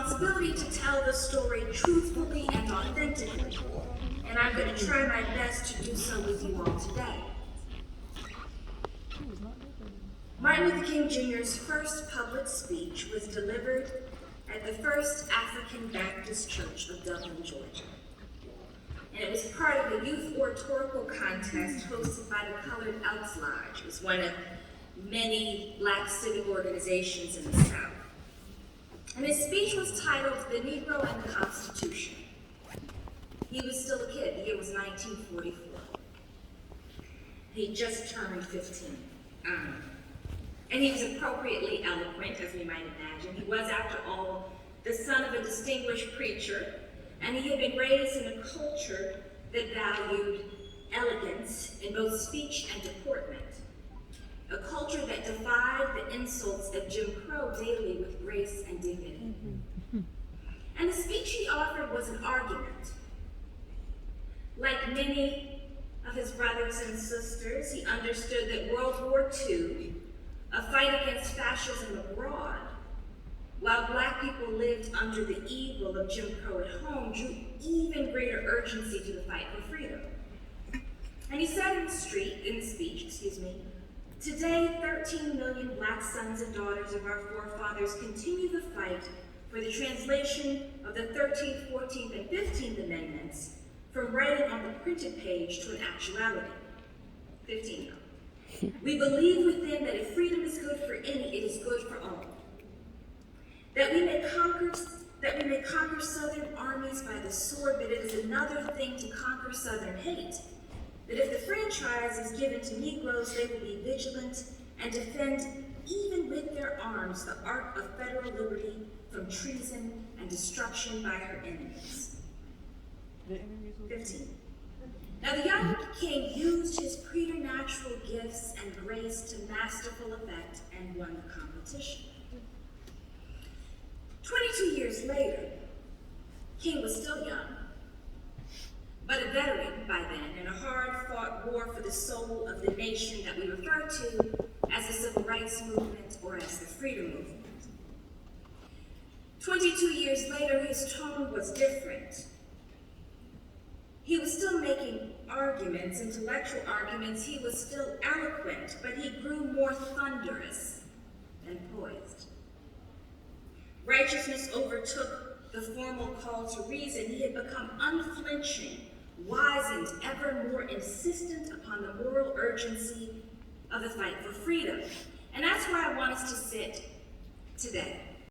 responsibility to tell the story truthfully and authentically, and I'm going to try my best to do so with you all today. Martin Luther King Jr.'s first public speech was delivered at the First African Baptist Church of Dublin, Georgia. And it was part of a youth oratorical contest hosted by the Colored Elks Lodge. It was one of many Black civic organizations in the South. And his speech was titled The Negro and the Constitution. He was still a kid. The year was 1944. He just turned 15. And he was appropriately eloquent, as we might imagine. He was, after all, the son of a distinguished preacher, and he had been raised in a culture that valued elegance in both speech and deportment. A culture that defied the insults of Jim Crow daily with grace and dignity. And the speech he offered was an argument. Like many of his brothers and sisters, he understood that World War II, a fight against fascism abroad, while Black people lived under the evil of Jim Crow at home, drew even greater urgency to the fight for freedom. And he said in the speech, today 13 million Black sons and daughters of our forefathers continue the fight for the translation of the 13th, 14th, and 15th Amendments from writing on the printed page to an actuality. 15 now. We believe within that if freedom is good for any, it is good for all. That we may conquer Southern armies by the sword, but it is another thing to conquer Southern hate. That if the franchise is given to Negroes, they will be vigilant and defend, even with their arms, the ark of federal liberty from treason and destruction by her enemies. 15. Now the young king used his preternatural gifts and grace to masterful effect and won the competition. 22 years later, King was still young, but a veteran by then in a hard-fought war for the soul of the nation that we refer to as the Civil Rights Movement or as the Freedom Movement. 22 years later, his tone was different. He was still making arguments, intellectual arguments. He was still eloquent, but he grew more thunderous and poised. Righteousness overtook the formal call to reason. He had become unflinching, wizened, ever more insistent upon the moral urgency of the fight for freedom. And that's where I want us to sit today.